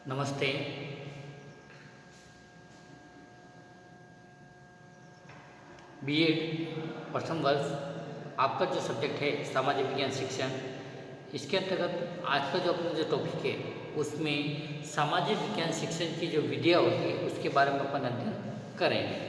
नमस्ते। बीएड प्रथम वर्ष आपका जो सब्जेक्ट है सामाजिक विज्ञान शिक्षण, इसके अंतर्गत आज का जो अपना जो टॉपिक है उसमें सामाजिक विज्ञान शिक्षण की जो विधियाँ होती है उसके बारे में अपन अध्ययन करेंगे।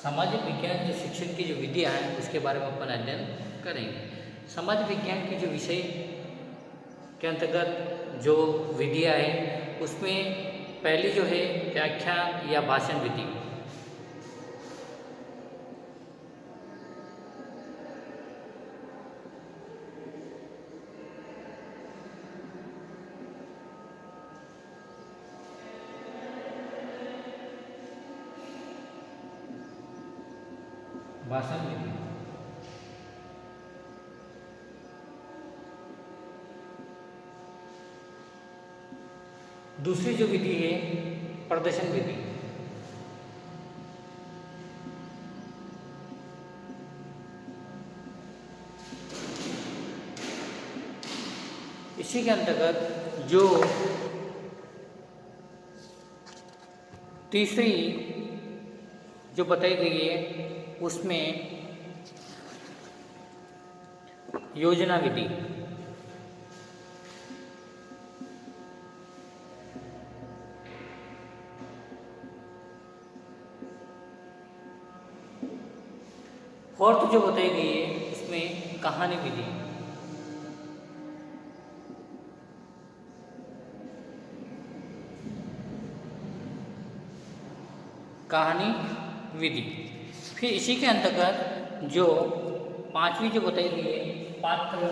सामाजिक विज्ञान जो शिक्षण की जो विधियाँ हैं उसके बारे में अपन अध्ययन करेंगे। समाज विज्ञान की जो विषय के अंतर्गत जो विधियाँ हैं उसमें पहली जो है व्याख्यान या भाषण विधि। भाषण विधि दूसरी जो विधि है प्रदर्शन विधि। इसी के अंतर्गत जो तीसरी जो बताई गई है उसमें योजना विधि। फोर्थ जो बताई गई है उसमें कहानी विधि। कहानी विधि। फिर इसी के अंतर्गत जो पांचवी जो बताई गई है पात्र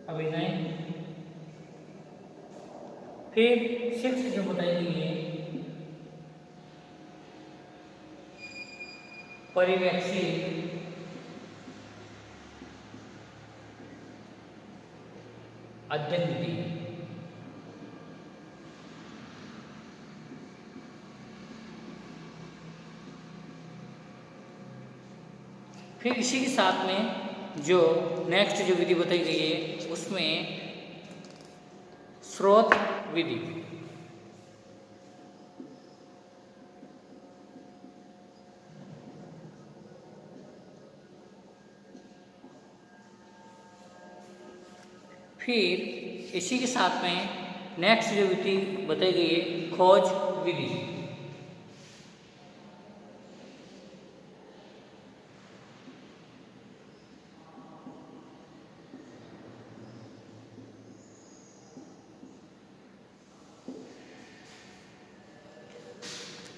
अभिनय। फिर सिक्स जो बताई गई है परिवेक्षित अध्ययन विधि। फिर इसी के साथ में जो नेक्स्ट जो विधि बताई गई है उसमें स्रोत विधि। फिर इसी के साथ में नेक्स्ट जो विधि बताई गई है खोज विधि।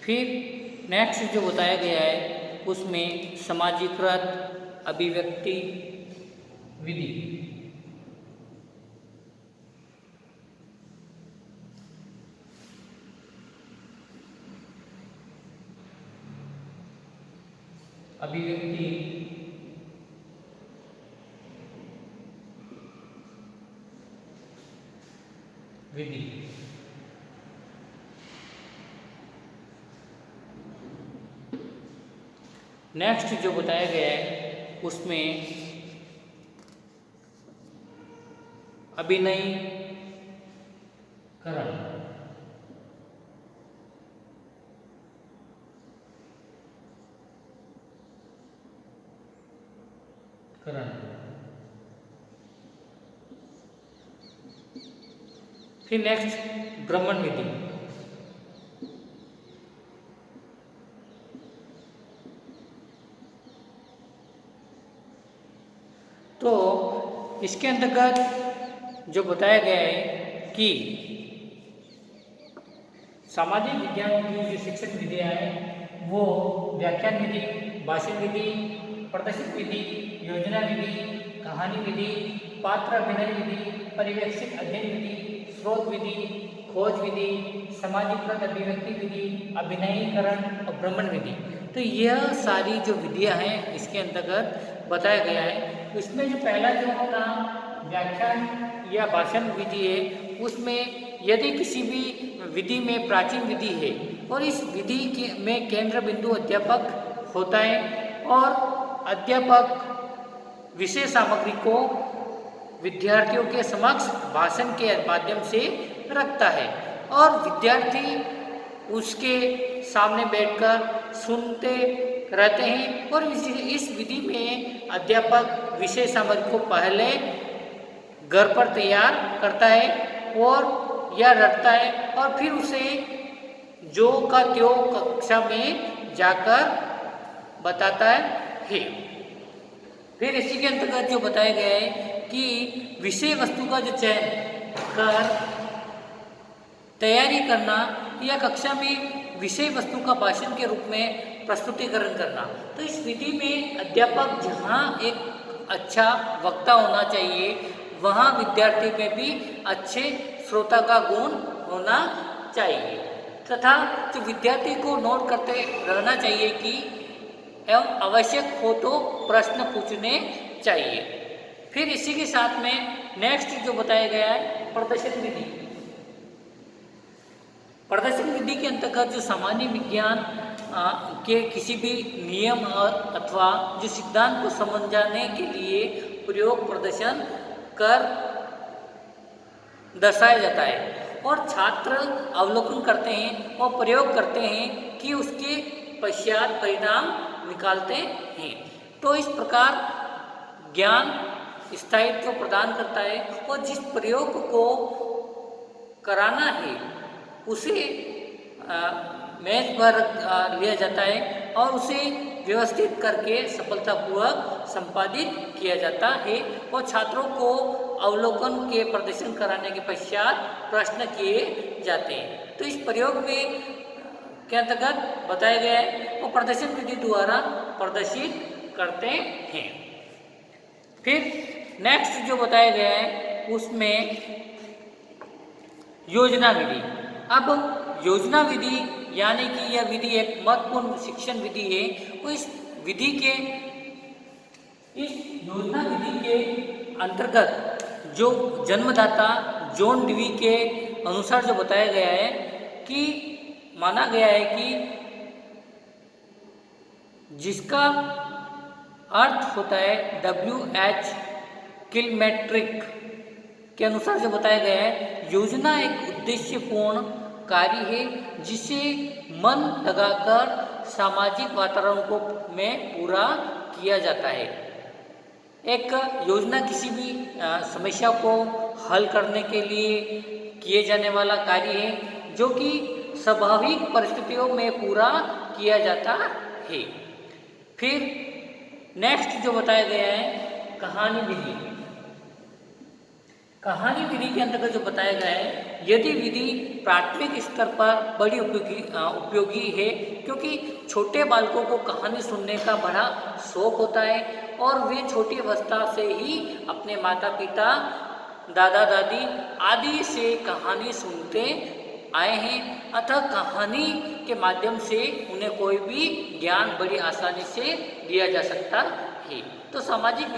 फिर नेक्स्ट जो बताया गया है उसमें समाजीकृत अभिव्यक्ति विधि। अभिव्यक्ति विधि। नेक्स्ट जो बताया गया है उसमें अभिनयीकरण। फिर नेक्स्ट भ्रमण विधि। तो इसके अंतर्गत जो बताया गया है कि सामाजिक विज्ञान की जो शिक्षण विधियाँ हैं वो व्याख्यान विधि, भाषण विधि, प्रदर्शित विधि, योजना विधि, कहानी विधि, पात्र अभिनय विधि, परिवेक्षित अध्ययन विधि, स्रोत विधि, खोज विधि, समाजीकृत अभिव्यक्ति विधि, अभिनयीकरण और भ्रमण विधि। तो यह सारी जो विधियां हैं इसके अंतर्गत बताया गया है। इसमें जो पहला जो अपना व्याख्यान या भाषण विधि है, उसमें यदि किसी भी विधि में प्राचीन विधि है और इस विधि के में केंद्र बिंदु अध्यापक होता है और अध्यापक विषय सामग्री को विद्यार्थियों के समक्ष भाषण के माध्यम से रखता है और विद्यार्थी उसके सामने बैठकर सुनते रहते हैं। और इस विधि में अध्यापक विषय सामग्री को पहले घर पर तैयार करता है और या रखता है और फिर उसे जो का त्यों कक्षा में जाकर बताता है। फिर इसी के अंतर्गत जो बताया गया है कि विषय वस्तु का जो चयन कर तैयारी करना या कक्षा में विषय वस्तु का भाषण के रूप में प्रस्तुतिकरण करना। तो इस विधि में अध्यापक जहाँ एक अच्छा वक्ता होना चाहिए, वहाँ विद्यार्थी में भी अच्छे श्रोता का गुण होना चाहिए तथा जो विद्यार्थी को नोट करते रहना चाहिए कि एवं आवश्यक हो तो प्रश्न पूछने चाहिए। फिर इसी के साथ में नेक्स्ट जो बताया गया है प्रदर्शन विधि। प्रदर्शन विधि के अंतर्गत जो सामान्य विज्ञान के किसी भी नियम अथवा जो सिद्धांत को समझाने के लिए प्रयोग प्रदर्शन कर दर्शाया जाता है और छात्र अवलोकन करते हैं और प्रयोग करते हैं कि उसके पश्चात परिणाम निकालते हैं। तो इस प्रकार ज्ञान स्थायित्व प्रदान करता है और जिस प्रयोग को कराना है उसे मेज पर लिया जाता है और उसे व्यवस्थित करके सफलतापूर्वक संपादित किया जाता है और छात्रों को अवलोकन के प्रदर्शन कराने के पश्चात प्रश्न किए जाते हैं। तो इस प्रयोग में के अंतर्गत बताया गया है वो प्रदर्शन विधि द्वारा प्रदर्शित करते हैं। फिर नेक्स्ट जो बताया गया है उसमें योजना विधि। अब योजना विधि यानी कि यह विधि एक महत्वपूर्ण शिक्षण विधि है। वो इस योजना विधि के अंतर्गत जो जन्मदाता जॉन डीवी के अनुसार जो बताया गया है कि माना गया है कि जिसका अर्थ होता है WH किलमेट्रिक के अनुसार जो बताया गया है, योजना एक उद्देश्यपूर्ण कार्य है जिसे मन लगाकर सामाजिक वातावरण को में पूरा किया जाता है। एक योजना किसी भी समस्या को हल करने के लिए किए जाने वाला कार्य है जो कि स्वाभाविक परिस्थितियों में पूरा किया जाता है। फिर नेक्स्ट जो बताया गया है कहानी विधि। कहानी विधि के अंतर्गत जो बताया गया है, यदि विधि प्राथमिक स्तर पर बड़ी उपयोगी है क्योंकि छोटे बालकों को कहानी सुनने का बड़ा शौक होता है और वे छोटी अवस्था से ही अपने माता पिता दादा दादी आदि से कहानी सुनते आए हैं, अतः कहानी के माध्यम से उन्हें कोई भी ज्ञान बड़ी आसानी से दिया जा सकता है। तो सामाजिक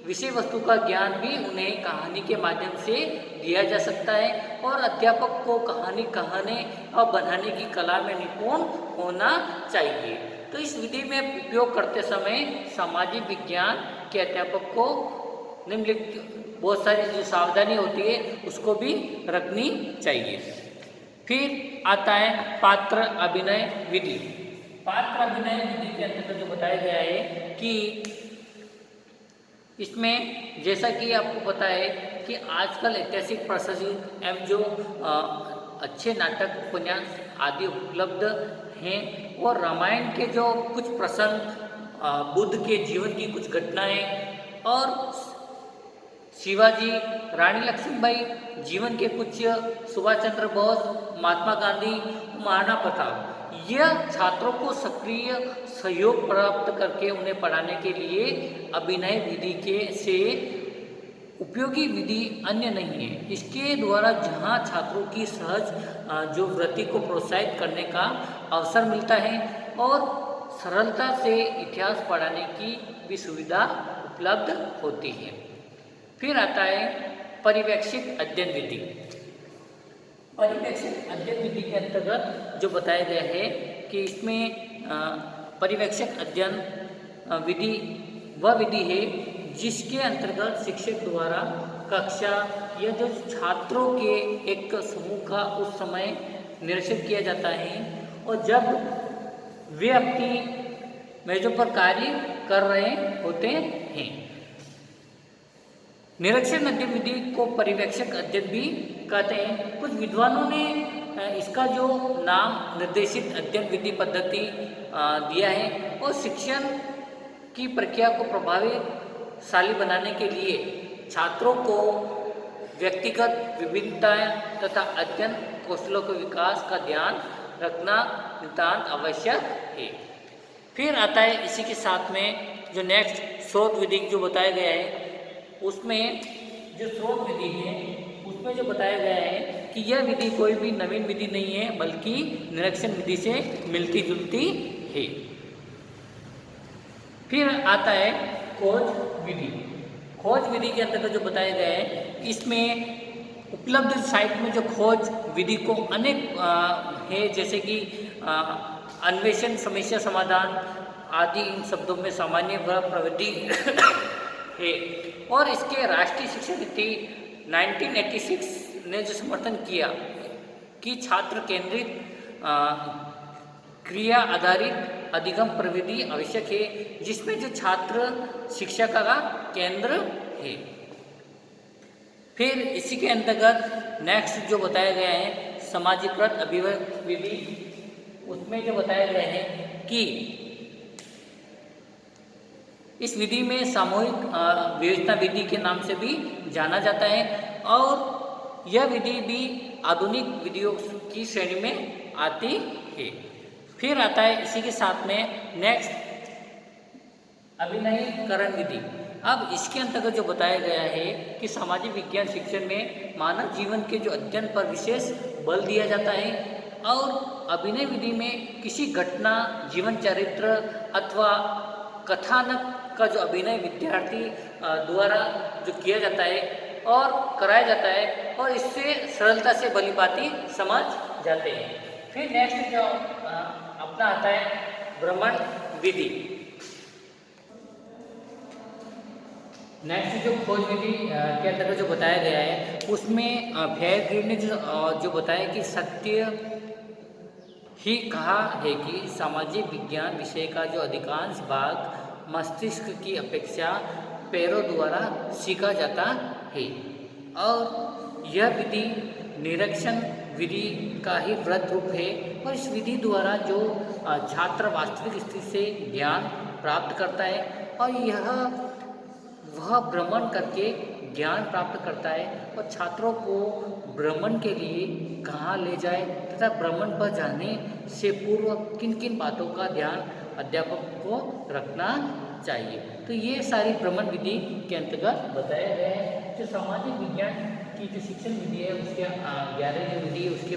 विषय वस्तु का ज्ञान भी उन्हें कहानी के माध्यम से दिया जा सकता है और अध्यापक को कहानी कहने और बनाने की कला में निपुण होना चाहिए। तो इस विधि में उपयोग करते समय सामाजिक विज्ञान के अध्यापक को निम्नलिखित बहुत सारी जो सावधानी होती है उसको भी रखनी चाहिए। फिर आता है पात्र अभिनय विधि। पात्र अभिनय विधि के अंतर्गत जो बताया गया है कि इसमें जैसा कि आपको पता है कि आजकल ऐतिहासिक प्रशासित एवं जो अच्छे नाटक उपन्यास आदि उपलब्ध हैं और रामायण के जो कुछ प्रसंग, बुद्ध के जीवन की कुछ घटनाएं और शिवाजी, रानी लक्ष्मीबाई जीवन के कुछ, सुभाष चंद्र बोस, महात्मा गांधी, महाराणा प्रताप, यह छात्रों को सक्रिय सहयोग प्राप्त करके उन्हें पढ़ाने के लिए अभिनय विधि से उपयोगी विधि अन्य नहीं है। इसके द्वारा जहाँ छात्रों की सहज जो वृत्ति को प्रोत्साहित करने का अवसर मिलता है और सरलता से इतिहास पढ़ाने की भी सुविधा उपलब्ध होती है। फिर आता है पर्यवेक्षित अध्ययन विधि। पर्यवेक्षित अध्ययन विधि के अंतर्गत जो बताया गया है कि इसमें पर्यवेक्षक अध्ययन विधि वह विधि है जिसके अंतर्गत शिक्षक द्वारा कक्षा या जो छात्रों के एक समूह का उस समय निरीक्षण किया जाता है और जब वे अपनी मेजों पर कार्य कर रहे होते हैं। निरीक्षण अध्ययन विधि को पर्यवेक्षक अध्ययन भी कहते हैं। कुछ विद्वानों ने इसका जो नाम निर्देशित अध्ययन विधि पद्धति दिया है और शिक्षण की प्रक्रिया को प्रभावशाली बनाने के लिए छात्रों को व्यक्तिगत विभिन्नताएं तथा अध्ययन कौशलों के विकास का ध्यान रखना नितांत आवश्यक है। फिर आता है इसी के साथ में जो नेक्स्ट स्रोत विधि जो बताया गया है, उसमें जो स्रोत विधि है उसमें जो बताया गया है कि यह विधि कोई भी नवीन विधि नहीं है बल्कि निरीक्षण विधि से मिलती जुलती है। फिर आता है खोज विधि। खोज विधि के अंतर्गत जो बताया गया है इसमें उपलब्ध साइट में जो खोज विधि को अनेक है, जैसे कि अन्वेषण, समस्या समाधान आदि इन शब्दों में सामान्य व प्रविधि है। और इसके राष्ट्रीय शिक्षा नीति 1986 ने जो समर्थन किया कि छात्र केंद्रित क्रिया आधारित अधिगम प्रविधि आवश्यक है, जिसमें जो छात्र शिक्षा का केंद्र है। फिर इसी के अंतर्गत नेक्स्ट जो बताया गया है समाजीकृत अभिव्यक्ति विधि, उसमें जो बताया गया है कि इस विधि में सामूहिक विवेचना विधि के नाम से भी जाना जाता है और यह विधि भी आधुनिक विधियों की श्रेणी में आती है। फिर आता है इसी के साथ में नेक्स्ट अभिनयीकरण विधि। अब इसके अंतर्गत जो बताया गया है कि सामाजिक विज्ञान शिक्षण में मानव जीवन के जो अध्ययन पर विशेष बल दिया जाता है और अभिनय विधि में किसी घटना, जीवन चरित्र अथवा कथानक का जो अभिनय विद्यार्थी द्वारा जो किया जाता है और कराया जाता है और इससे सरलता से भलीभांति समझ जाते हैं। फिर नेक्स्ट जो अपना आता है भ्रमण विधि। नेक्स्ट जो खोज विधि के अंतर्गत जो बताया गया है उसमें फेयर ने जो बताया कि सत्य ही कहा है कि सामाजिक विज्ञान विषय का जो अधिकांश भाग मस्तिष्क की अपेक्षा पैरों द्वारा सीखा जाता है और यह विधि निरीक्षण विधि का ही वृहद रूप है और इस विधि द्वारा जो छात्र वास्तविक स्थिति से ज्ञान प्राप्त करता है और वह भ्रमण करके ज्ञान प्राप्त करता है और छात्रों को भ्रमण के लिए कहाँ ले जाए तथा भ्रमण पर जाने से पूर्व किन किन बातों का ध्यान अध्यापक को रखना चाहिए। तो ये सारी भ्रमण विधि के अंतर्गत बताया गया है। जो सामाजिक विज्ञान की जो शिक्षण विधि है उसके 11 जो विधि है उसके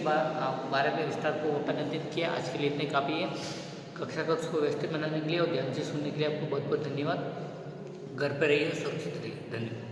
बारे में विस्तार को वर्णित किया। आज के लिए इतने काफ़ी है। कक्षा कक्ष को व्यवस्थित बनाने के लिए और ध्यान से सुनने के लिए आपको बहुत बहुत धन्यवाद। घर पर रहिए, सुरक्षित रहिए। धन्यवाद।